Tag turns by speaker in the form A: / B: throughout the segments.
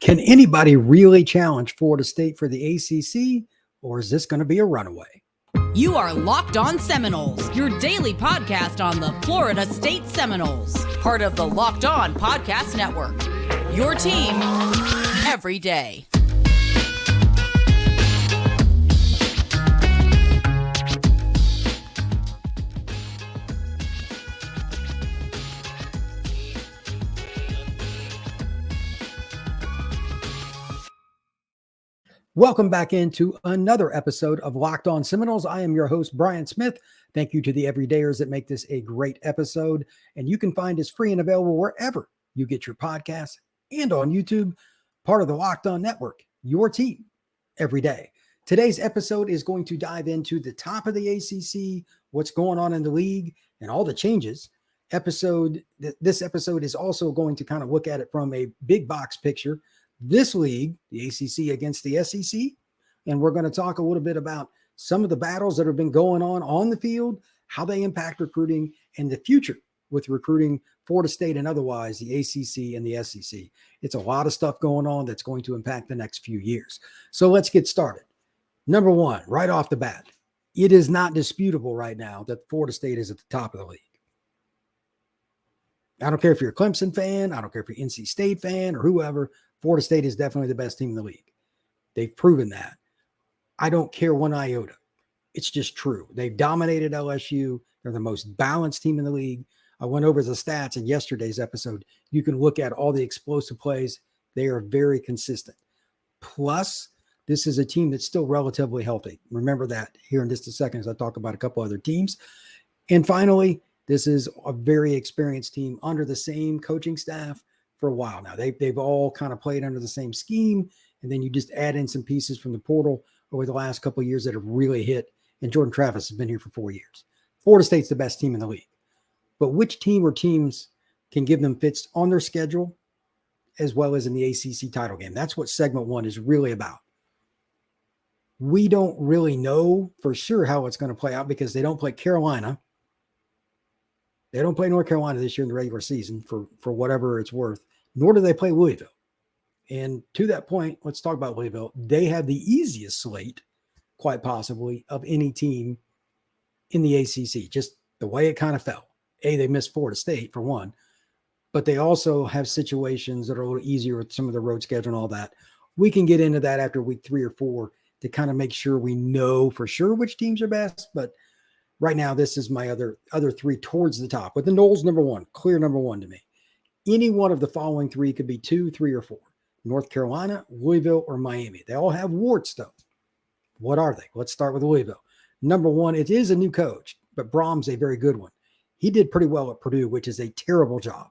A: Can anybody really challenge Florida State for the ACC, or is this going to be a runaway?
B: You are Locked On Seminoles, your daily podcast on the Florida State Seminoles, part of the Locked On Podcast Network. Your team every day.
A: Welcome back into another episode of Locked On Seminoles. I am your host, Brian Smith. Thank you to the everydayers that make this a great episode. And you can find us free and available wherever you get your podcasts and on YouTube, part of the Locked On Network, your team every day. Today's episode is going to dive into the top of the ACC, what's going on in the league, and all the changes. This episode is also going to kind of look at it from a big box picture. This league, the ACC against the SEC, and we're going to talk a little bit about some of the battles that have been going on the field, how they impact recruiting, and the future with recruiting Florida State and otherwise the ACC and the SEC. It's a lot of stuff going on that's going to impact the next few years. So let's get started. Number one, right off the bat, it is not disputable right now that Florida State is at the top of the league. I don't care if you're a Clemson fan. I don't care if you're an NC State fan or whoever. Florida State is definitely the best team in the league. They've proven that. I don't care one iota. It's just true. They've dominated LSU. They're the most balanced team in the league. I went over the stats in yesterday's episode. You can look at all the explosive plays. They are very consistent. Plus, this is a team that's still relatively healthy. Remember that here in just a second as I talk about a couple other teams. And finally, this is a very experienced team under the same coaching staff for a while now. They've all kind of played under the same scheme, and then you just add in some pieces from the portal over the last couple of years that have really hit, and Jordan Travis has been here for 4 years. Florida State's the best team in the league. But which team or teams can give them fits on their schedule as well as in the ACC title game? That's what segment one is really about. We don't really know for sure how it's going to play out because they don't play Carolina. They don't play North Carolina this year in the regular season for whatever it's worth, nor do they play Louisville. And to that point, let's talk about Louisville. They have the easiest slate, quite possibly, of any team in the ACC, just the way it kind of fell. They missed Florida State for one, but they also have situations that are a little easier with some of the road schedule and all that. We can get into that after week 3 or 4 to kind of make sure we know for sure which teams are best, but right now, this is my other three towards the top. With the Noles, number one, clear number one to me. Any one of the following three could be 2, 3, or 4. North Carolina, Louisville, or Miami. They all have warts, though. What are they? Let's start with Louisville. Number one, it is a new coach, but Brom's a very good one. He did pretty well at Purdue, which is a terrible job.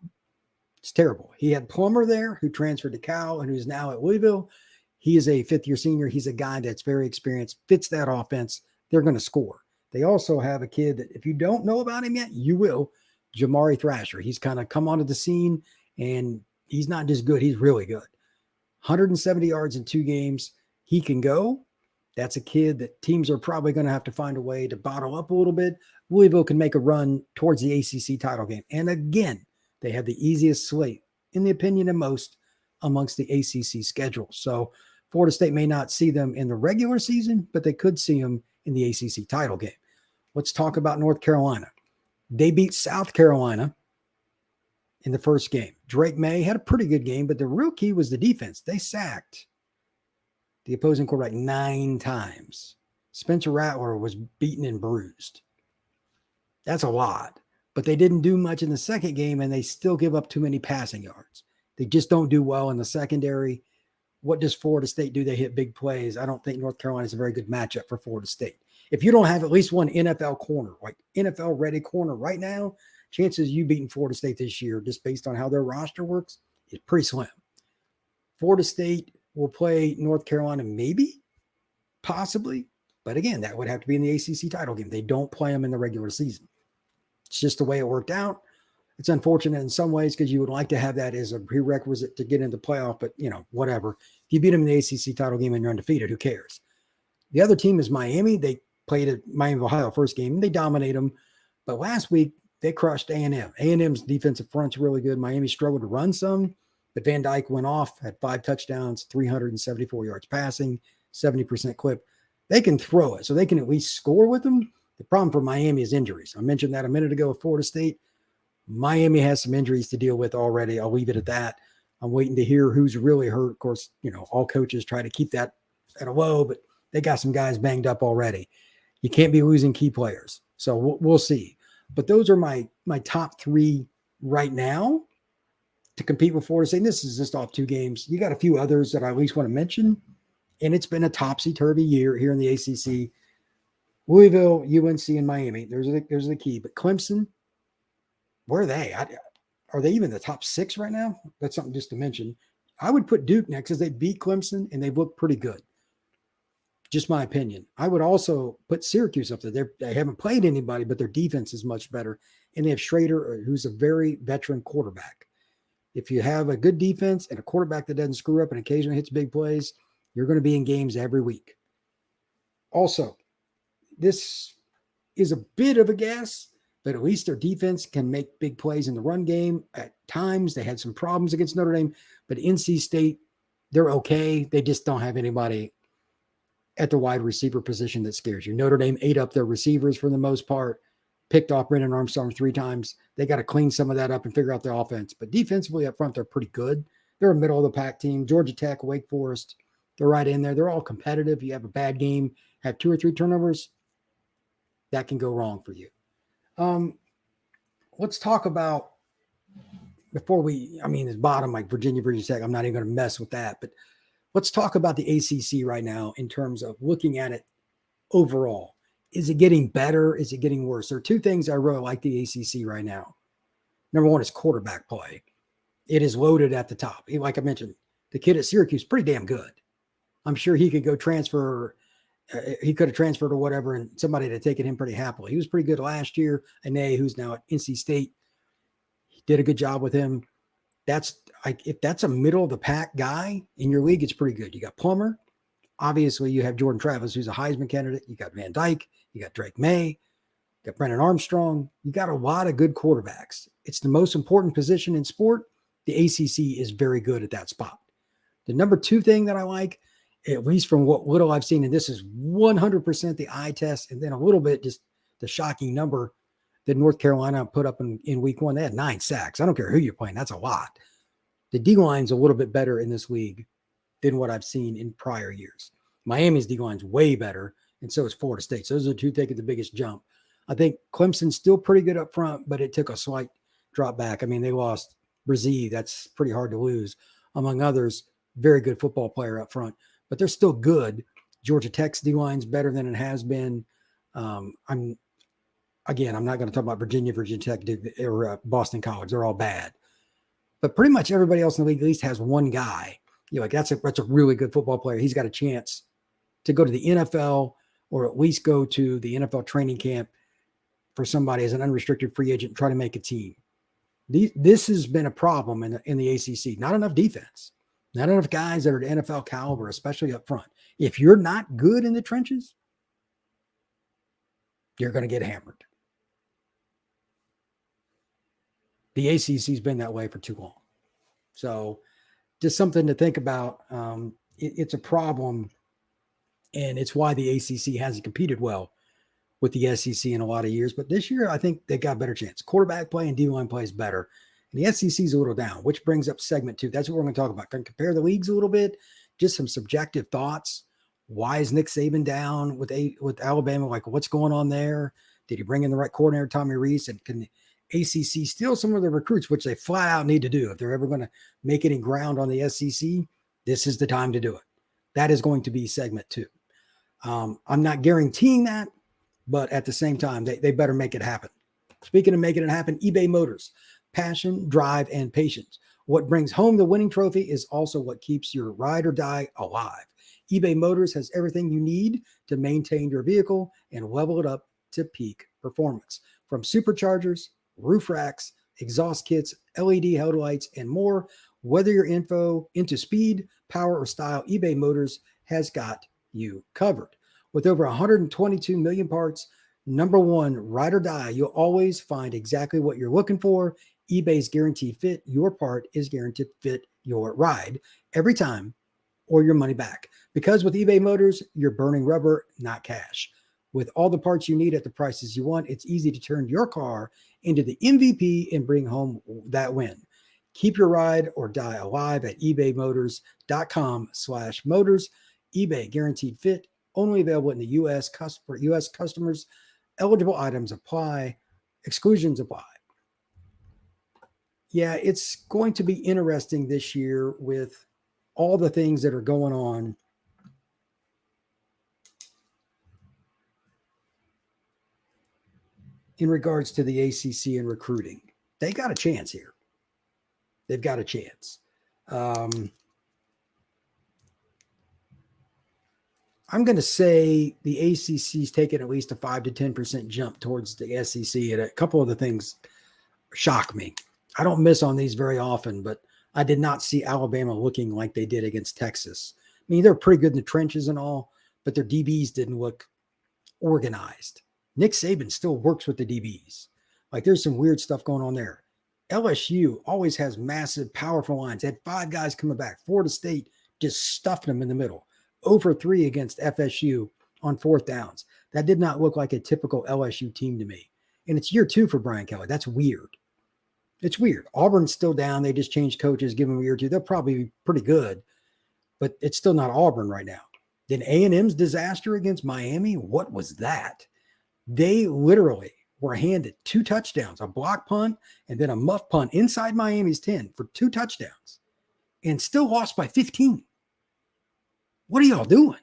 A: It's terrible. He had Plummer there, who transferred to Cal and who's now at Louisville. He is a fifth-year senior. He's a guy that's very experienced, fits that offense. They're going to score. They also have a kid that if you don't know about him yet, you will, Jamari Thrasher. He's kind of come onto the scene, and he's not just good. He's really good. 170 yards in 2 games. He can go. That's a kid that teams are probably going to have to find a way to bottle up a little bit. Louisville can make a run towards the ACC title game. And again, they have the easiest slate, in the opinion of most, amongst the ACC schedule. So Florida State may not see them in the regular season, but they could see them in the ACC title game. Let's talk about North Carolina. They beat South Carolina in the first game. Drake May had a pretty good game, but the real key was the defense. They sacked the opposing quarterback 9 times. Spencer Rattler was beaten and bruised. That's a lot, but they didn't do much in the second game, and they still give up too many passing yards. They just don't do well in the secondary. What does Florida State do? They hit big plays. I don't think North Carolina is a very good matchup for Florida State. If you don't have at least one NFL corner, like NFL ready corner right now, chances you beating Florida State this year, just based on how their roster works, is pretty slim. Florida State will play North Carolina, maybe, possibly. But again, that would have to be in the ACC title game. They don't play them in the regular season. It's just the way it worked out. It's unfortunate in some ways because you would like to have that as a prerequisite to get into the playoff, but, whatever. If you beat them in the ACC title game and you're undefeated, who cares? The other team is Miami. They played at Miami of Ohio first game, and they dominate them. But last week, they crushed A&M. A&M's defensive front's really good. Miami struggled to run some, But Van Dyke went off, had 5 touchdowns, 374 yards passing, 70% clip. They can throw it, so they can at least score with them. The problem for Miami is injuries. I mentioned that a minute ago with Florida State. Miami has some injuries to deal with already. I'll leave it at that. I'm waiting to hear who's really hurt. Of course, all coaches try to keep that at a low, but they got some guys banged up already. You can't be losing key players. So we'll see. But those are my top 3 right now to compete with Florida State. This is just off 2 games. You got a few others that I at least want to mention. And it's been a topsy-turvy year here in the ACC. Louisville, UNC, and Miami. There's the key. But Clemson, where are they? Are they even the top 6 right now? That's something just to mention. I would put Duke next as they beat Clemson, and they've looked pretty good. Just my opinion. I would also put Syracuse up there. They haven't played anybody, but their defense is much better. And they have Schrader, who's a very veteran quarterback. If you have a good defense and a quarterback that doesn't screw up and occasionally hits big plays, you're going to be in games every week. Also, this is a bit of a guess, but at least their defense can make big plays in the run game. At times, they had some problems against Notre Dame, but NC State, they're okay. They just don't have anybody at the wide receiver position that scares you. Notre Dame ate up their receivers for the most part, picked off Brennan Armstrong 3 times. They got to clean some of that up and figure out their offense. But defensively up front, they're pretty good. They're a middle of the pack team. Georgia Tech, Wake Forest, they're right in there. They're all competitive. You have a bad game, have 2 or 3 turnovers, that can go wrong for you. Let's talk about, before this bottom, like Virginia Tech, I'm not even going to mess with that, but let's talk about the ACC right now in terms of looking at it overall. Is it getting better? Is it getting worse? There are 2 things I really like the ACC right now. Number 1 is quarterback play. It is loaded at the top. Like I mentioned, the kid at Syracuse, pretty damn good. I'm sure he could go transfer. He could have transferred or whatever, and somebody had taken him pretty happily. He was pretty good last year. Ane, who's now at NC State, he did a good job with him. If that's a middle of the pack guy in your league, it's pretty good. You got Plummer. Obviously, you have Jordan Travis, who's a Heisman candidate. You got Van Dyke. You got Drake May. You got Brennan Armstrong. You got a lot of good quarterbacks. It's the most important position in sport. The ACC is very good at that spot. The number 2 thing that I like, at least from what little I've seen, and this is 100% the eye test, and then a little bit just the shocking number that North Carolina put up in week 1. They had 9 sacks. I don't care who you're playing. That's a lot. The D-line's a little bit better in this league than what I've seen in prior years. Miami's D-line's way better, and so is Florida State. So those are the 2 taking the biggest jump. I think Clemson's still pretty good up front, but it took a slight drop back. They lost Brzee. That's pretty hard to lose. Among others, very good football player up front. But they're still good. Georgia Tech's D-line's better than it has been. I'm not going to talk about Virginia Tech, or Boston College. They're all bad. But pretty much everybody else in the league at least has one guy. That's a really good football player. He's got a chance to go to the NFL or at least go to the NFL training camp for somebody as an unrestricted free agent and try to make a team. This has been a problem in the ACC. Not enough defense. Not enough guys that are at NFL caliber, especially up front. If you're not good in the trenches, you're going to get hammered. The ACC's been that way for too long. So just something to think about. It's a problem, and it's why the ACC hasn't competed well with the SEC in a lot of years. But this year, I think they got a better chance. Quarterback play and D-line play is better. And the SEC's a little down, which brings up segment 2. That's what we're going to talk about. Going to compare the leagues a little bit, just some subjective thoughts. Why is Nick Saban down with Alabama? Like, what's going on there? Did he bring in the right coordinator, Tommy Rees? And can the ACC steal some of the recruits, which they flat out need to do? If they're ever going to make any ground on the SEC, this is the time to do it. That is going to be segment 2. I'm not guaranteeing that, but at the same time, they better make it happen. Speaking of making it happen, eBay Motors. Passion, drive, and patience. What brings home the winning trophy is also what keeps your ride or die alive. eBay Motors has everything you need to maintain your vehicle and level it up to peak performance. From superchargers, roof racks, exhaust kits, LED headlights, and more, whether you're into speed, power, or style, eBay Motors has got you covered. With over 122 million parts, number 1, ride or die, you'll always find exactly what you're looking for. eBay's guaranteed fit. Your part is guaranteed fit your ride every time or your money back. Because with eBay Motors, you're burning rubber, not cash. With all the parts you need at the prices you want, it's easy to turn your car into the MVP and bring home that win. Keep your ride or die alive at ebaymotors.com/motors. eBay guaranteed fit, only available in the U.S. For U.S. customers. Eligible items apply. Exclusions apply. Yeah, it's going to be interesting this year with all the things that are going on. In regards to the ACC and recruiting, they got a chance here. They've got a chance. I'm going to say the ACC's taken at least a 5 to 10% jump towards the SEC, and a couple of the things shock me. I don't miss on these very often, but I did not see Alabama looking like they did against Texas. I mean, they're pretty good in the trenches and all, but their DBs didn't look organized. Nick Saban still works with the DBs. Like, there's some weird stuff going on there. LSU always has massive, powerful lines. They had 5 guys coming back. Florida State just stuffed them in the middle. 0 for 3 against FSU on 4th downs. That did not look like a typical LSU team to me. And it's year 2 for Brian Kelly. That's weird. It's weird. Auburn's still down. They just changed coaches, give them a year or two. They'll probably be pretty good, but it's still not Auburn right now. Then A&M's disaster against Miami. What was that? They literally were handed 2 touchdowns, a block punt and then a muff punt inside Miami's 10 for 2 touchdowns and still lost by 15. What are y'all doing?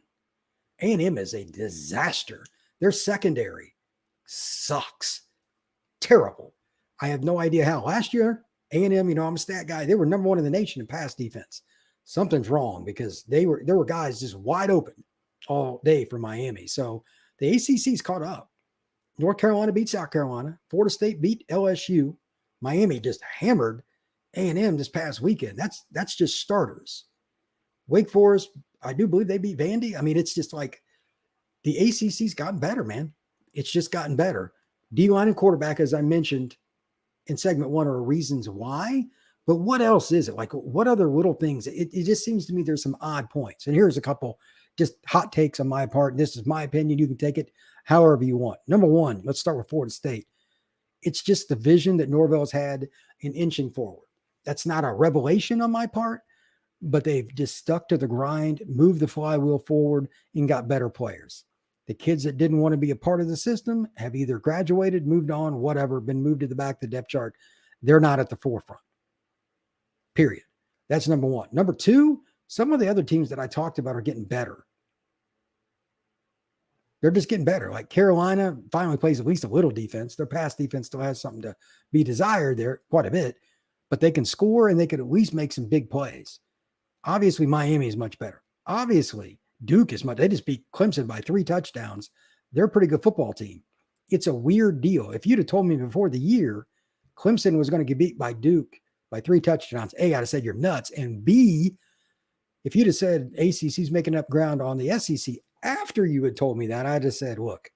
A: A&M is a disaster. Their secondary sucks. Terrible. I have no idea how. Last year, A&M, I'm a stat guy. They were number 1 in the nation in pass defense. Something's wrong because there were guys just wide open all day for Miami. So the ACC's caught up. North Carolina beat South Carolina. Florida State beat LSU. Miami just hammered A&M this past weekend. That's just starters. Wake Forest, I do believe they beat Vandy. I mean, it's just like the ACC's gotten better, man. It's just gotten better. D-line and quarterback, as I mentioned in segment 1, are reasons why. But what else is it? Like, what other little things? It just seems to me there's some odd points. And here's a couple just hot takes on my part. This is my opinion. You can take it however you want. Number 1, let's start with Florida State. It's just the vision that Norvell's had in inching forward. That's not a revelation on my part, but they've just stuck to the grind, moved the flywheel forward, and got better players. The kids that didn't want to be a part of the system have either graduated, moved on, whatever, been moved to the back of the depth chart. They're not at the forefront. Period. That's number 1. Number 2, some of the other teams that I talked about are getting better. They're just getting better. Like Carolina finally plays at least a little defense. Their pass defense still has something to be desired there, quite a bit, but they can score and they can at least make some big plays. Obviously, Miami is much better. Obviously, Duke is much. They just beat Clemson by 3 touchdowns. They're a pretty good football team. It's a weird deal. If you'd have told me before the year Clemson was going to get beat by Duke by 3 touchdowns, A, I'd have said you're nuts. And B, if you'd have said ACC's making up ground on the SEC after you had told me that, I'd have said, look,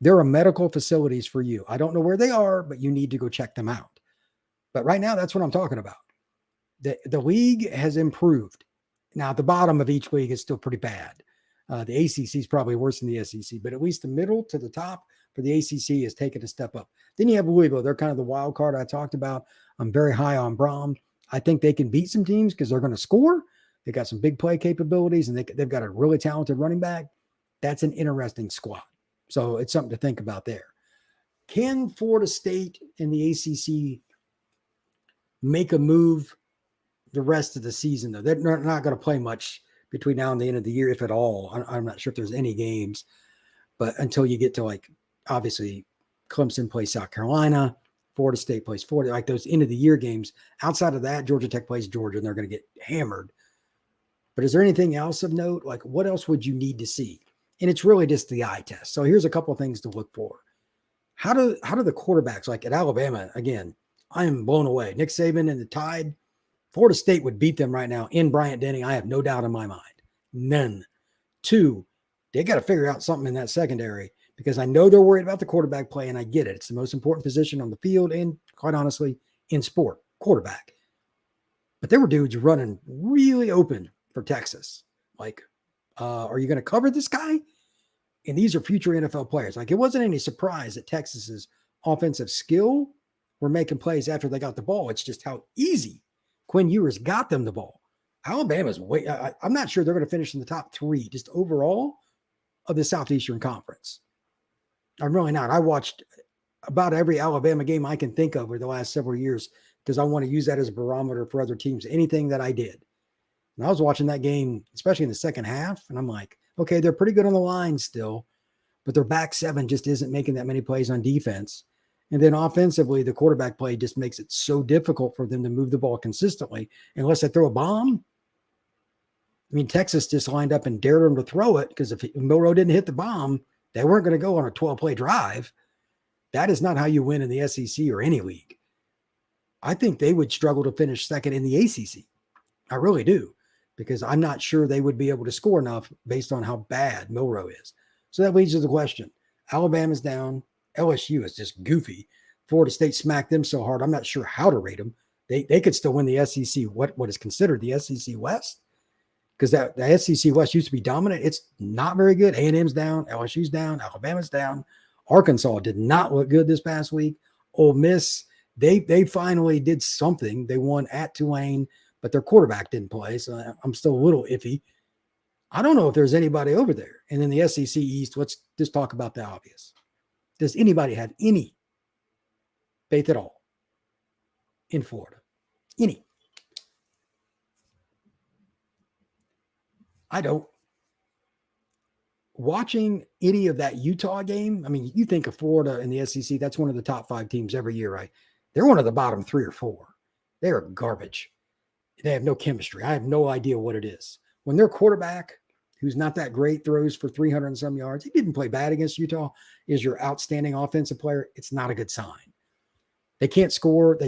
A: there are medical facilities for you. I don't know where they are, but you need to go check them out. But right now, that's what I'm talking about. The league has improved. Now, at the bottom of each league is still pretty bad. The ACC is probably worse than the SEC, but at least the middle to the top for the ACC has taken a step up. Then you have Louisville. They're kind of the wild card I talked about. I'm very high on Braum. I think they can beat some teams because they're going to score. They got some big play capabilities, and they've got a really talented running back. That's an interesting squad. So it's something to think about there. Can Florida State and the ACC make a move the rest of the season, though? They're not going to play much between now and the end of the year, if at all. I'm not sure if there's any games, but until you get to, like, obviously Clemson plays South Carolina, Florida State plays Florida, like those end of the year games. Outside of that, Georgia Tech plays Georgia, and they're going to get hammered. But is there anything else of note? Like, what else would you need to see? And it's really just the eye test. So here's a couple of things to look for. How do the quarterbacks, like at Alabama, again, I am blown away. Nick Saban and the Tide, Florida State would beat them right now in Bryant-Denny. I have no doubt in my mind. None. 2, they got to figure out something in that secondary because I know they're worried about the quarterback play, and I get it. It's the most important position on the field and, quite honestly, in sport, quarterback. But there were dudes running really open for Texas. Like, are you going to cover this guy? And these are future NFL players. Like, it wasn't any surprise that Texas's offensive skill were making plays after they got the ball. It's just how easy Quinn Ewers got them the ball. Alabama's I'm not sure they're going to finish in the top 3 just overall of the Southeastern Conference. I'm really not. I watched about every Alabama game I can think of over the last several years because I want to use that as a barometer for other teams, anything that I did. And I was watching that game, especially in the second half, and I'm like, okay, they're pretty good on the line still, but their back 7 just isn't making that many plays on defense. And then offensively, the quarterback play just makes it so difficult for them to move the ball consistently unless they throw a bomb. I mean, Texas just lined up and dared them to throw it because if Milroe didn't hit the bomb, they weren't going to go on a 12-play drive. That is not how you win in the SEC or any league. I think they would struggle to finish second in the ACC. I really do, because I'm not sure they would be able to score enough based on how bad Milroe is. So that leads to the question. Alabama's down. LSU is just goofy. Florida State smacked them so hard, I'm not sure how to rate them. They could still win the SEC, what is considered the SEC West. Because the SEC West used to be dominant. It's not very good. A&M's down. LSU's down. Alabama's down. Arkansas did not look good this past week. Ole Miss, they finally did something. They won at Tulane, but their quarterback didn't play, so I'm still a little iffy. I don't know if there's anybody over there. And in the SEC East, let's just talk about the obvious. Does anybody have any faith at all in Florida? Any? I don't. Watching any of that Utah game, I mean, you think of Florida and the SEC, that's one of the top 5 teams every year, right? They're one of the bottom 3 or 4. They're garbage. They have no chemistry. I have no idea what it is. When their quarterback, who's not that great, throws for 300 and some yards, he didn't play bad against Utah, is your outstanding offensive player, it's not a good sign. They can't score.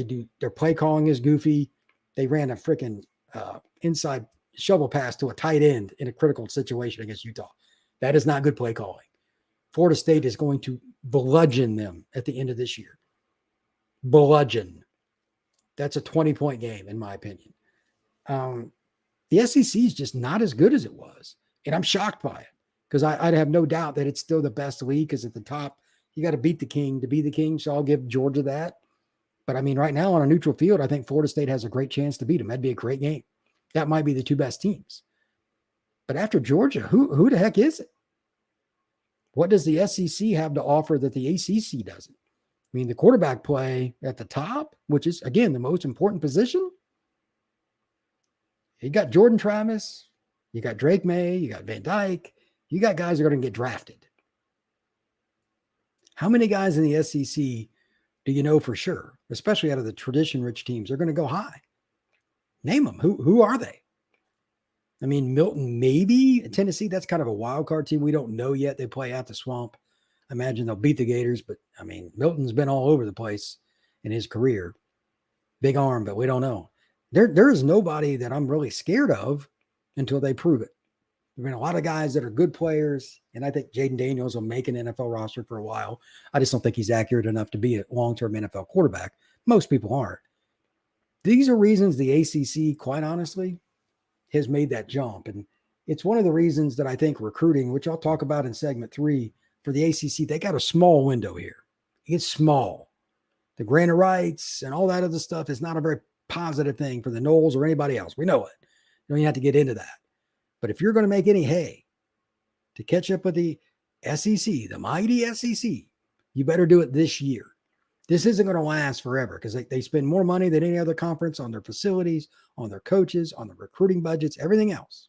A: Their play calling is goofy. They ran a freaking inside shovel pass to a tight end in a critical situation against Utah. That is not good play calling. Florida State is going to bludgeon them at the end of this year. Bludgeon. That's a 20-point game, in my opinion. The SEC is just not as good as it was. And I'm shocked by it because I'd have no doubt that it's still the best league because at the top, you got to beat the king to be the king. So I'll give Georgia that. But I mean, right now on a neutral field, I think Florida State has a great chance to beat them. That'd be a great game. That might be the 2 best teams. But after Georgia, who the heck is it? What does the SEC have to offer that the ACC doesn't? I mean, the quarterback play at the top, which is, again, the most important position. You got Jordan Travis, you got Drake May, you got Van Dyke, you got guys that are going to get drafted. How many guys in the SEC do you know for sure, especially out of the tradition-rich teams, are going to go high? Name them. Who are they? I mean, Milton, maybe Tennessee. That's kind of a wild card team. We don't know yet. They play at the Swamp. I imagine they'll beat the Gators, but I mean, Milton's been all over the place in his career. Big arm, but we don't know. There is nobody that I'm really scared of until they prove it. There have been a lot of guys that are good players, and I think Jaden Daniels will make an NFL roster for a while. I just don't think he's accurate enough to be a long-term NFL quarterback. Most people aren't. These are reasons the ACC, quite honestly, has made that jump. And it's one of the reasons that I think recruiting, which I'll talk about in segment 3 for the ACC, they got a small window here. It's small. The grant of rights and all that other stuff is not a very positive thing for the Noles or anybody else. We know it. You don't even have to get into that. But if you're going to make any hay to catch up with the SEC, the mighty SEC, you better do it this year. This isn't going to last forever because they spend more money than any other conference on their facilities, on their coaches, on the recruiting budgets, everything else.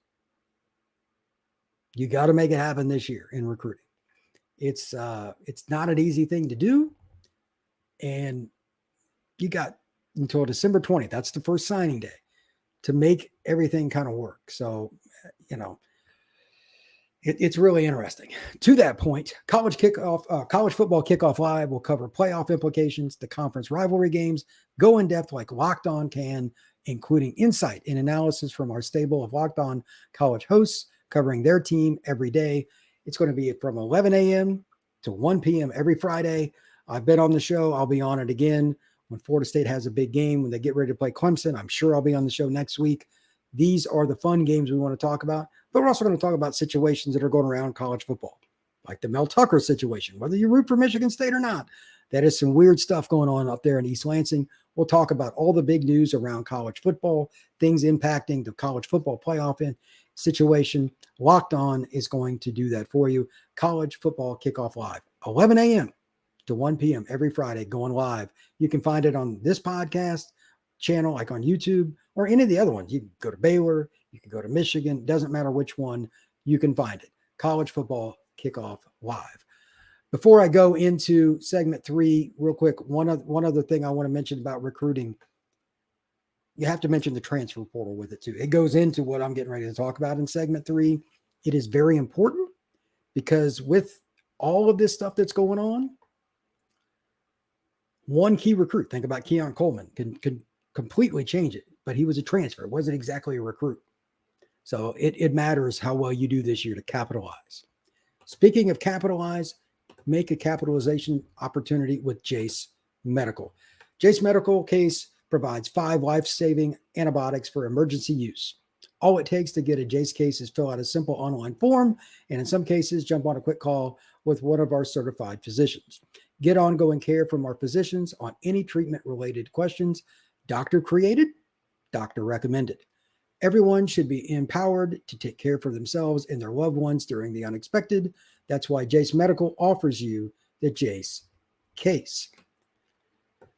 A: You got to make it happen this year in recruiting. It's not an easy thing to do. And you got until December 20th. That's the first signing day to make everything kind of work. So, it's really interesting. To that point, college football kickoff live will cover playoff implications, the conference rivalry games, go in depth like Locked On can, including insight and analysis from our stable of Locked On college hosts covering their team every day. It's going to be from 11 a.m. to 1 p.m. every Friday. I've been on the show. I'll be on it again. when Florida State has a big game, when they get ready to play Clemson. I'm sure I'll be on the show next week. These are the fun games we want to talk about, but we're also going to talk about situations that are going around college football, like the Mel Tucker situation, whether you root for Michigan State or not. That is some weird stuff going on up there in East Lansing. We'll talk about all the big news around college football, things impacting the college football playoff situation. Locked On is going to do that for you. College football kickoff live, 11 a.m. to 1 p.m. every Friday, going live. You can find it on this podcast channel, like on YouTube, or any of the other ones. You can go to Baylor, you can go to Michigan, doesn't matter which one, you can find it. College football kickoff live. Before I go into segment 3, real quick, one other thing I want to mention about recruiting. You have to mention the transfer portal with it too. It goes into what I'm getting ready to talk about in segment 3. It is very important because with all of this stuff that's going on, one key recruit, think about Keon Coleman, can completely change it, but he was a transfer. It wasn't exactly a recruit. So it matters how well you do this year to capitalize. Speaking of capitalize, make a capitalization opportunity with Jase Medical. Jase Medical case provides 5 life-saving antibiotics for emergency use. All it takes to get a Jase case is fill out a simple online form, and in some cases, jump on a quick call with one of our certified physicians. Get ongoing care from our physicians on any treatment-related questions. Doctor created, doctor recommended. Everyone should be empowered to take care for themselves and their loved ones during the unexpected. That's why Jase Medical offers you the Jase case.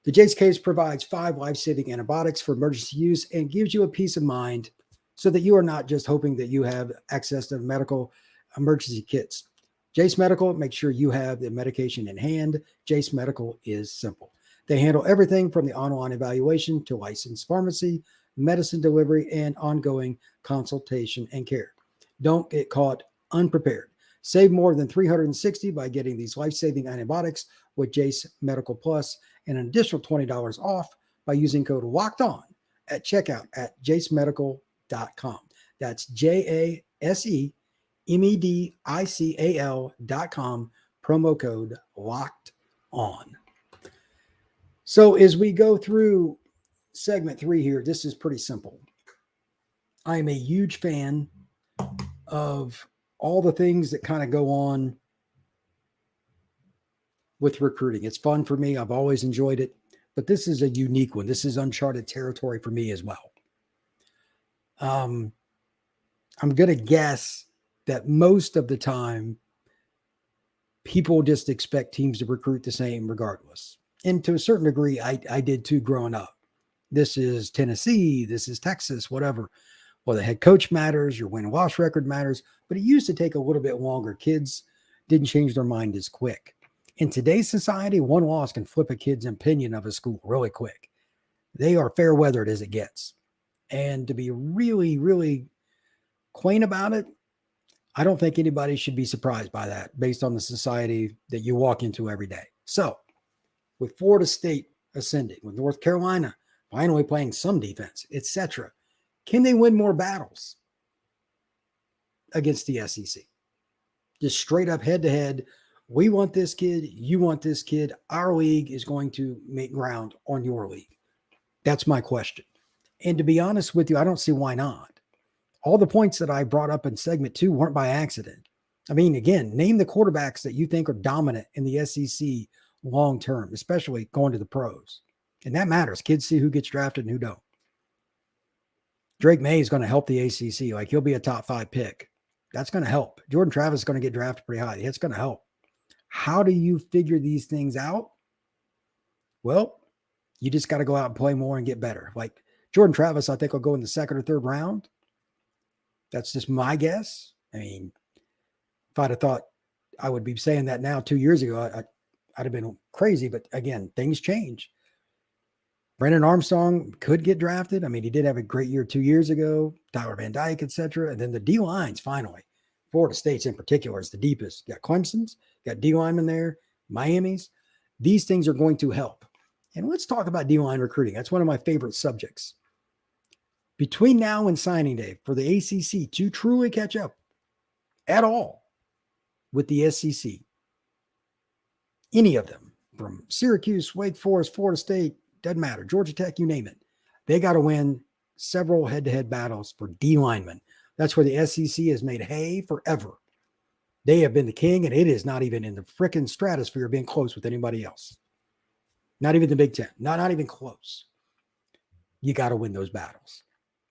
A: The Jase case provides 5 life-saving antibiotics for emergency use and gives you a peace of mind so that you are not just hoping that you have access to medical emergency kits. Jase Medical makes sure you have the medication in hand. Jase Medical is simple. They handle everything from the online evaluation to licensed pharmacy, medicine delivery, and ongoing consultation and care. Don't get caught unprepared. Save more than $360 by getting these life-saving antibiotics with Jase Medical Plus and an additional $20 off by using code LOCKEDON at checkout at jasemedical.com. That's JASEMEDICAL.com, promo code LOCKED ON. So as we go through segment 3 here, this is pretty simple. I am a huge fan of all the things that kind of go on with recruiting. It's fun for me. I've always enjoyed it, but this is a unique one. This is uncharted territory for me as well. I'm going to guess that most of the time people just expect teams to recruit the same regardless. And to a certain degree, I did too growing up. This is Tennessee, this is Texas, whatever. Well, the head coach matters, your win-loss record matters, but it used to take a little bit longer. Kids didn't change their mind as quick. In today's society, one loss can flip a kid's opinion of a school really quick. They are fair weathered as it gets. And to be really, really quaint about it, I don't think anybody should be surprised by that based on the society that you walk into every day. So, with Florida State ascending, with North Carolina finally playing some defense, etc., can they win more battles against the SEC? Just straight up head-to-head, we want this kid, you want this kid, our league is going to make ground on your league. That's my question. And to be honest with you, I don't see why not. All the points that I brought up in segment 2 weren't by accident. I mean, again, name the quarterbacks that you think are dominant in the SEC long-term, especially going to the pros. And that matters. Kids see who gets drafted and who don't. Drake May is going to help the ACC. Like, he'll be a top 5 pick. That's going to help. Jordan Travis is going to get drafted pretty high. It's going to help. How do you figure these things out? Well, you just got to go out and play more and get better. Like Jordan Travis, I think will go in the 2nd or 3rd round. That's just my guess. I mean, if I'd have thought I would be saying that now 2 years ago, I'd have been crazy. But again, things change. Brennan Armstrong could get drafted. I mean, he did have a great year 2 years ago. Tyler Van Dyke, etc. And then the D lines, finally. Florida State's in particular is the deepest. You got Clemson's, got D linemen there, Miami's. These things are going to help. And let's talk about D line recruiting. That's one of my favorite subjects. Between now and signing day for the ACC to truly catch up at all with the SEC, any of them, from Syracuse, Wake Forest, Florida State, doesn't matter. Georgia Tech, you name it. They got to win several head-to-head battles for D linemen. That's where the SEC has made hay forever. They have been the king, and it is not even in the frickin' stratosphere being close with anybody else. Not even the Big Ten. Not even close. You got to win those battles.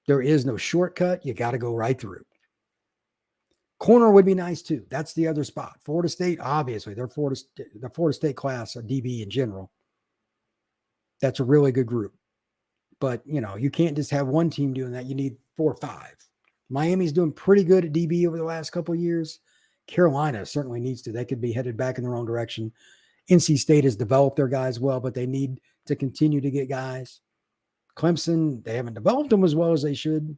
A: There is no shortcut. You got to go right through. Corner would be nice too. That's the other spot. Florida State, obviously, the Florida State class, a DB in general. That's a really good group. But, you can't just have one team doing that. You need 4 or 5. Miami's doing pretty good at DB over the last couple of years. Carolina certainly needs to. They could be headed back in the wrong direction. NC State has developed their guys well, but they need to continue to get guys. Clemson, they haven't developed them as well as they should.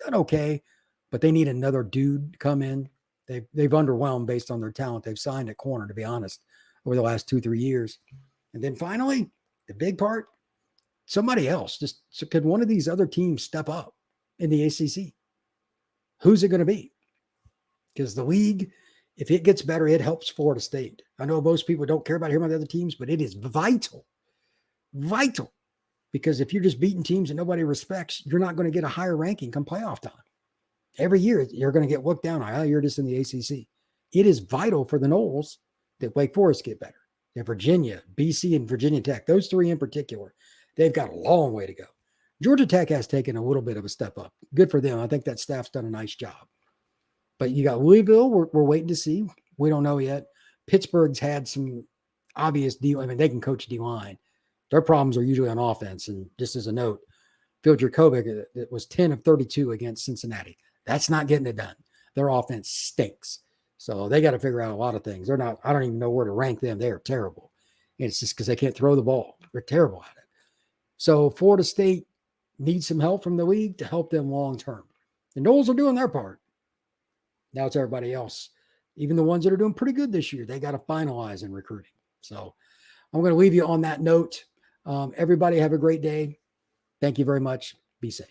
A: Done okay, but they need another dude to come in. They've underwhelmed based on their talent they've signed at corner, to be honest, over the last 2-3 years. And then finally, the big part, somebody else. Could one of these other teams step up in the ACC? Who's it going to be? Because the league, if it gets better, it helps Florida State. I know most people don't care about hearing about the other teams, but it is vital. Vital. Because if you're just beating teams that nobody respects, you're not going to get a higher ranking come playoff time. Every year, you're going to get looked down on. Oh, you're just in the ACC. It is vital for the Noles that Wake Forest get better. That Virginia, BC, and Virginia Tech, those 3 in particular, they've got a long way to go. Georgia Tech has taken a little bit of a step up. Good for them. I think that staff's done a nice job. But you got Louisville. We're waiting to see. We don't know yet. Pittsburgh's had some obvious D. I mean, they can coach D-line. Their problems are usually on offense. And just as a note, Phil Jurkovec, it was 10 of 32 against Cincinnati. That's not getting it done. Their offense stinks. So they got to figure out a lot of things. I don't even know where to rank them. They are terrible. And it's just because they can't throw the ball. They're terrible at it. So Florida State needs some help from the league to help them long term. The Noles are doing their part. Now it's everybody else. Even the ones that are doing pretty good this year, they got to finalize in recruiting. So I'm going to leave you on that note. Everybody have a great day. Thank you very much. Be safe.